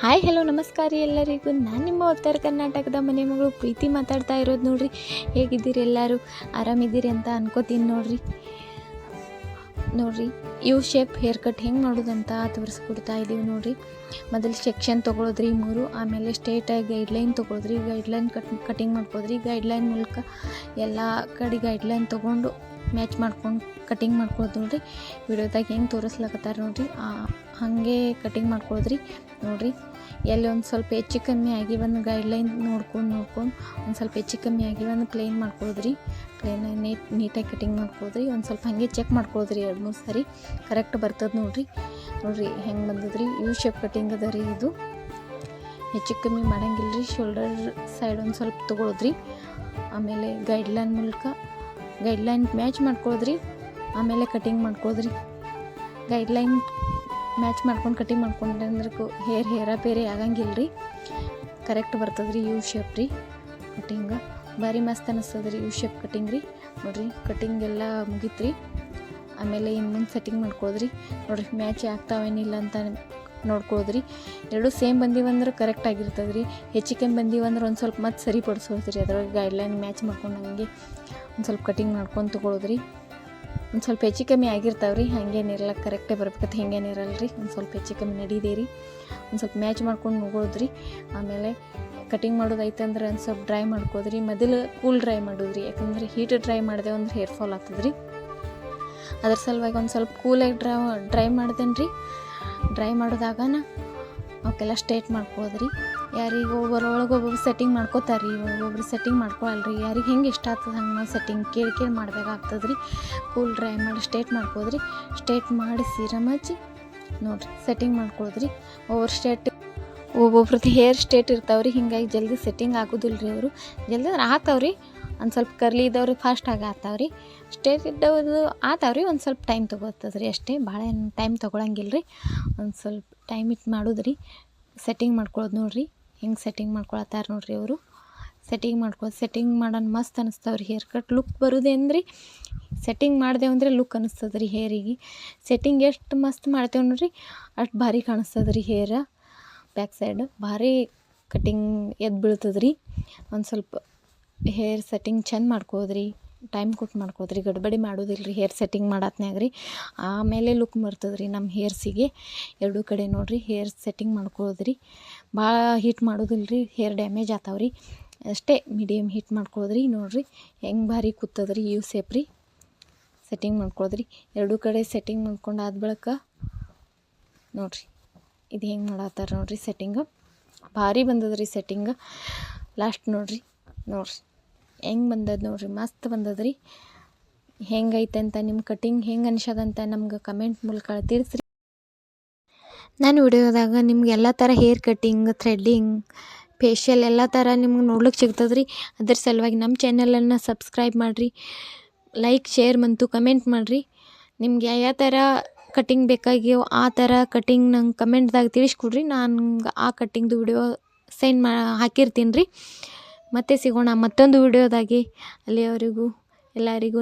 Hi hello ನಮಸ್ಕಾರ ರೀ ಎಲ್ಲರಿಗೂ. ನಾನು ನಿಮ್ಮ ಉತ್ತರ ಕರ್ನಾಟಕದ ಮನೆ ಮಗಳು ಪ್ರೀತಿ ಮಾತಾಡ್ತಾ ಇರೋದು ನೋಡ್ರಿ. ಹೇಗಿದ್ದೀರಿ ಎಲ್ಲರೂ? ಆರಾಮಿದ್ದೀರಿ ಅಂತ ಅನ್ಕೋತೀನಿ ನೋಡ್ರಿ ಯು ಶೇಪ್ ಹೇರ್ ಕಟ್ ಹೆಂಗೆ ಮಾಡೋದಂತ ತೋರಿಸ್ಕೊಡ್ತಾ ಇದ್ದೀವಿ ನೋಡ್ರಿ. ಮೊದಲು ಸೆಕ್ಷನ್ ತೊಗೊಳೋದ್ರಿ 3, ಆಮೇಲೆ ಸ್ಟೇಟಾಗಿ ಗೈಡ್ಲೈನ್ ತೊಗೊಳೋದ್ರಿ, ಗೈಡ್ಲೈನ್ ಕಟಿಂಗ್ ಮಾಡ್ಕೋದ್ರಿ. ಗೈಡ್ಲೈನ್ ಮೂಲಕ ಎಲ್ಲ ಕಡೆ ಗೈಡ್ಲೈನ್ ತೊಗೊಂಡು ಮ್ಯಾಚ್ ಮಾಡ್ಕೊಂಡು ಕಟಿಂಗ್ ಮಾಡ್ಕೊಳ್ಳೋದು ನೋಡ್ರಿ. ವಿಡಿಯೋದಾಗ ಹೆಂಗೆ ತೋರಿಸ್ಲಕತ್ತಾರ ನೋಡ್ರಿ, ಹಾಗೆ ಕಟಿಂಗ್ ಮಾಡ್ಕೊಳ್ಳೋದ್ರಿ ನೋಡ್ರಿ. ಎಲ್ಲಿ ಒಂದು ಸ್ವಲ್ಪ ಹೆಚ್ಚು ಕಮ್ಮಿ ಆಗಿ ಒಂದು ಗೈಡ್ಲೈನ್ ನೋಡ್ಕೊಂಡು ಒಂದು ಸ್ವಲ್ಪ ಹೆಚ್ಚು ಕಮ್ಮಿ ಆಗಿ ಒಂದು ಪ್ಲೇನ್ ಮಾಡ್ಕೊಳ್ಳೋದ್ರಿ. ಪ್ಲೇನ್ ನೀಟಾಗಿ ಕಟಿಂಗ್ ಮಾಡ್ಕೊಳ್ಳೋದ್ರಿ. ಒಂದು ಸ್ವಲ್ಪ ಹಾಗೆ ಚೆಕ್ ಮಾಡ್ಕೊಳ್ಳೋದ್ರಿ 2-3 ಸರಿ ಕರೆಕ್ಟ್ ಬರ್ತದೆ ನೋಡ್ರಿ ಹೆಂಗೆ ಬಂದದ್ರಿ. ಯು ಶೇಪ್ ಕಟಿಂಗ್ ಅದ ರೀ ಇದು. ಹೆಚ್ಚು ಕಮ್ಮಿ ಮಾಡಂಗಿಲ್ಲ ರೀ. ಶೋಲ್ಡರ್ ಸೈಡ್ ಒಂದು ಸ್ವಲ್ಪ ತೊಗೊಳೋದ್ರಿ. ಆಮೇಲೆ ಗೈಡ್ಲೈನ್ ಮೂಲಕ ಗೈಡ್ಲೈನ್ ಮ್ಯಾಚ್ ಮಾಡ್ಕೊಳ್ಳೋದ್ರಿ. ಆಮೇಲೆ ಕಟಿಂಗ್ ಮಾಡ್ಕೊಳ್ಳೋದ್ರಿ. ಗೈಡ್ಲೈನ್ ಮ್ಯಾಚ್ ಮಾಡ್ಕೊಂಡು ಕಟಿಂಗ್ ಮಾಡ್ಕೊಂಡ್ರೆ ಅಂದ್ರೆ ಹೇರ ಬೇರೆ ಆಗಂಗಿಲ್ಲ ರೀ. ಕರೆಕ್ಟ್ ಬರ್ತದೆ ರೀ ಯು ಶೇಪ್ ರೀ ಕಟಿಂಗ್. ಭಾರಿ ಮಸ್ತ್ ಅನ್ನಿಸ್ತದೆ ರೀ ಯು ಶೇಪ್ ಕಟಿಂಗ್ ರೀ ನೋಡಿರಿ. ಕಟಿಂಗ್ ಎಲ್ಲ ಮುಗೀತು ರೀ. ಆಮೇಲೆ ಇನ್ನು ಮುಂದೆ ಸೆಟ್ಟಿಂಗ್ ಮಾಡ್ಕೊಳ್ಳೋದ್ರಿ ನೋಡಿರಿ. ಮ್ಯಾಚ್ ಆಗ್ತಾವೇನಿಲ್ಲ ಅಂತ ನೋಡ್ಕೊಳ್ಳೋದ್ರಿ. ಎರಡೂ ಸೇಮ್ ಬಂದಿವಂದ್ರೆ ಕರೆಕ್ಟ್ ಆಗಿರ್ತದೆ ರೀ. ಹೆಚ್ಚು ಕಮ್ಮಿ ಬಂದಿವಂದ್ರೆ ಒಂದು ಸ್ವಲ್ಪ ಮತ್ತೆ ಸರಿಪಡಿಸೋದ್ರಿ. ಅದರೊಳಗೆ ಗೈಡ್ಲೈನ್ ಮ್ಯಾಚ್ ಮಾಡ್ಕೊಂಡು ಹಂಗೆ ಒಂದು ಸ್ವಲ್ಪ ಕಟಿಂಗ್ ಮಾಡ್ಕೊಂಡು ತೊಗೊಳೋದ್ರಿ. ಒಂದು ಸ್ವಲ್ಪ ಹೆಚ್ಚು ಕಮ್ಮಿ ಆಗಿರ್ತಾವೆ ರೀ. ಹಾಗೇನಿರಲ್ಲ, ಕರೆಕ್ಟೇ ಬರ್ಬೇಕಂತ ಹಿಂಗೇನಿರಲ್ಲ ರೀ. ಒಂದು ಸ್ವಲ್ಪ ಹೆಚ್ಚು ಕಮ್ಮಿ ನಡೀದೇ ರೀ. ಒಂದು ಸ್ವಲ್ಪ ಮ್ಯಾಚ್ ಮಾಡ್ಕೊಂಡು ನೋಡೋದ್ರಿ. ಆಮೇಲೆ ಕಟಿಂಗ್ ಮಾಡೋದೈತೆ ಅಂದ್ರೆ ಒಂದು ಸ್ವಲ್ಪ ಡ್ರೈ ಮಾಡ್ಕೋದ್ರಿ. ಮೊದಲು ಕೂಲ್ ಡ್ರೈ ಮಾಡೋದ್ರಿ. ಯಾಕಂದ್ರೆ ಹೀಟ್ ಡ್ರೈ ಮಾಡಿದೆ ಅಂದ್ರೆ ಹೇರ್ ಫಾಲ್ ಆಗ್ತದೆ ರೀ. ಅದ್ರ ಸಲುವಾಗಿ ಒಂದು ಸ್ವಲ್ಪ ಕೂಲಾಗಿ ಡ್ರೈ ಮಾಡ್ದೇನೆ ರೀ. ಡ್ರೈ ಮಾಡೋದಾಗನ ಅವಕ್ಕೆಲ್ಲ ಸ್ಟ್ರೇಟ್ ಮಾಡ್ಕೋದ್ರಿ. ಯಾರಿಗೆ ಒಬ್ಬೊಬ್ರು ಸೆಟ್ಟಿಂಗ್ ಮಾಡ್ಕೋತಾರೆ ರೀ, ಒಬ್ಬೊಬ್ರು ಸೆಟ್ಟಿಂಗ್ ಮಾಡ್ಕೊಳಲ್ರಿ. ಯಾರಿಗೆ ಹೆಂಗೆ ಇಷ್ಟ ಆಗ್ತದೆ ಹಂಗೆ ನಾವು ಸೆಟ್ಟಿಂಗ್ ಕೇಳಿ ಮಾಡ್ಬೇಕಾಗ್ತದೆ ರೀ. ಕೂಲ್ ಡ್ರೈ ಮಾಡಿ ಸ್ಟ್ರೇಟ್ ಮಾಡ್ಕೋದ್ರಿ. ಸ್ಟ್ರೇಟ್ ಮಾಡಿ ಸೀರಮ್ ಹಚ್ಚಿ ನೋಡಿರಿ ಸೆಟ್ಟಿಂಗ್ ಮಾಡ್ಕೊಳ್ಳೋದ್ರಿ. ಒಬ್ಬೊಬ್ರದ್ದು ಹೇರ್ ಸ್ಟ್ರೇಟ್ ಇರ್ತಾವ್ರಿ. ಹಿಂಗಾಗಿ ಜಲ್ದಿ ಸೆಟ್ಟಿಂಗ್ ಆಗೋದಿಲ್ಲ ರೀ. ಅವರು ಜಲ್ದಿ ಆಗ್ತಾವ್ರಿ. ಒಂದು ಸ್ವಲ್ಪ ಕರ್ಲಿ ಇದ್ದವ್ರಿ ಫಾಸ್ಟಾಗಿ ಆಗ್ತಾವ್ರಿ. ಸ್ಟ್ರೇಟ್ ಇದ್ದವ್ರದ್ದು ಆತಾವ್ರಿ. ಒಂದು ಸ್ವಲ್ಪ ಟೈಮ್ ತೊಗೋತದ್ರಿ ಅಷ್ಟೇ. ಭಾಳ ಏನು ಟೈಮ್ ತೊಗೊಳಂಗಿಲ್ಲ ರೀ. ಒಂದು ಸ್ವಲ್ಪ ಟೈಮ್ ಇಟ್ಟು ಮಾಡೋದ್ರಿ. ಸೆಟ್ಟಿಂಗ್ ಮಾಡ್ಕೊಳ್ಳೋದು ನೋಡಿರಿ. ಹೆಂಗೆ ಸೆಟ್ಟಿಂಗ್ ಮಾಡ್ಕೊಳತ್ತಾರ ನೋಡಿರಿ ಅವರು. ಸೆಟ್ಟಿಂಗ್ ಮಾಡೋಣ ಮಸ್ತ್ ಅನ್ನಿಸ್ತಾವ್ರಿ. ಹೇರ್ ಕಟ್ ಲುಕ್ ಬರೋದೇ ಅಂದ್ರೆ ಸೆಟ್ಟಿಂಗ್ ಮಾಡ್ದೇವು ಅಂದರೆ ಲುಕ್ ಅನ್ನಿಸ್ತದೆ ರೀ ಹೇರಿಗೆ. ಸೆಟ್ಟಿಂಗ್ ಎಷ್ಟು ಮಸ್ತ್ ಮಾಡ್ತೇವೆ ನೋಡಿರಿ ಅಷ್ಟು ಭಾರಿ ಕಾಣಿಸ್ತದೆ ರೀ ಹೇರ. ಬ್ಯಾಕ್ ಸೈಡ್ ಭಾರಿ ಕಟಿಂಗ್ ಎದ್ದು ಬೀಳ್ತದೆ ರೀ. ಒಂದು ಸ್ವಲ್ಪ ಹೇರ್ ಸೆಟ್ಟಿಂಗ್ ಚೆಂದ ಮಾಡ್ಕೋದ್ರಿ. ಟೈಮ್ ಕೊಟ್ಟು ಮಾಡ್ಕೋದ್ರಿ. ಗಡ್ಬಡಿ ಮಾಡೋದಿಲ್ಲ ರೀ ಹೇರ್ ಸೆಟ್ಟಿಂಗ್ ಮಾಡತ್ನ್ಯಾಗ ರೀ. ಆಮೇಲೆ ಲುಕ್ ಬರ್ತದೆ ರೀ ನಮ್ಮ ಹೇರ್ಸಿಗೆ. ಎರಡೂ ಕಡೆ ನೋಡಿರಿ ಹೇರ್ ಸೆಟ್ಟಿಂಗ್ ಮಾಡ್ಕೊಳ್ಳೋದ್ರಿ. ಭಾಳ ಹೀಟ್ ಮಾಡೋದಿಲ್ಲ ರೀ. ಹೇರ್ ಡ್ಯಾಮೇಜ್ ಆಗ್ತಾವ್ರಿ. ಅಷ್ಟೇ ಮೀಡಿಯಮ್ ಹೀಟ್ ಮಾಡ್ಕೊಳ್ಳೋದ್ರಿ. ನೋಡಿರಿ ಹೆಂಗೆ ಭಾರಿ ಕೂತದ್ರಿ ಯು ಶೇಪ್ ರೀ. ಸೆಟ್ಟಿಂಗ್ ಮಾಡ್ಕೊಳ್ಳೋದ್ರಿ. ಎರಡೂ ಕಡೆ ಸೆಟ್ಟಿಂಗ್ ಮಾಡ್ಕೊಂಡು ಆದ ಬಳಿಕ ನೋಡಿರಿ ಇದು ಹೆಂಗೆ ಮಾಡತ್ತಾರ ನೋಡಿರಿ ಸೆಟ್ಟಿಂಗ್. ಭಾರಿ ಬಂದದ್ರಿ ಸೆಟ್ಟಿಂಗ್. ಲಾಸ್ಟ್ ನೋಡಿರಿ ಹೆಂಗೆ ಬಂದದ ನೋಡಿರಿ. ಮಸ್ತ್ ಬಂದದ್ರಿ. ಹೆಂಗೈತೆ ಅಂತ ನಿಮ್ಮ ಕಟಿಂಗ್ ಹೆಂಗೆ ಅನ್ಸದಂತ ನಮ್ಗೆ ಕಮೆಂಟ್ ಮೂಲಕ ತಿಳಿಸ್ರಿ. ನಾನು ವಿಡಿಯೋದಾಗ ನಿಮ್ಗೆ ಎಲ್ಲ ಥರ ಹೇರ್ ಕಟಿಂಗ್, ಥ್ರೆಡ್ಡಿಂಗ್, ಫೇಶಿಯಲ್ ಎಲ್ಲ ಥರ ನಿಮ್ಗೆ ನೋಡ್ಲಿಕ್ಕೆ ಸಿಗ್ತದೆ ರೀ. ಅದ್ರ ಸಲುವಾಗಿ ನಮ್ಮ ಚಾನಲನ್ನು ಸಬ್ಸ್ಕ್ರೈಬ್ ಮಾಡಿರಿ. ಲೈಕ್, ಶೇರ್ ಮತ್ತು ಕಮೆಂಟ್ ಮಾಡಿರಿ. ನಿಮ್ಗೆ ಯಾವ ಥರ ಕಟಿಂಗ್ ಬೇಕಾಗ್ಯೋ ಆ ಥರ ಕಟಿಂಗ್ ನಂಗೆ ಕಮೆಂಟ್ದಾಗ ತಿಳಿಸ್ಕೊಡ್ರಿ. ನಾನು ಆ ಕಟ್ಟಿಂಗ್ದು ವಿಡಿಯೋ ಹಾಕಿರ್ತೀನಿ ರೀ. ಮತ್ತೆ ಸಿಗೋಣ ಮತ್ತೊಂದು ವಿಡಿಯೋದಾಗೆ. ಅಲ್ಲಿಯವರೆಗೂ ಎಲ್ಲರಿಗೂ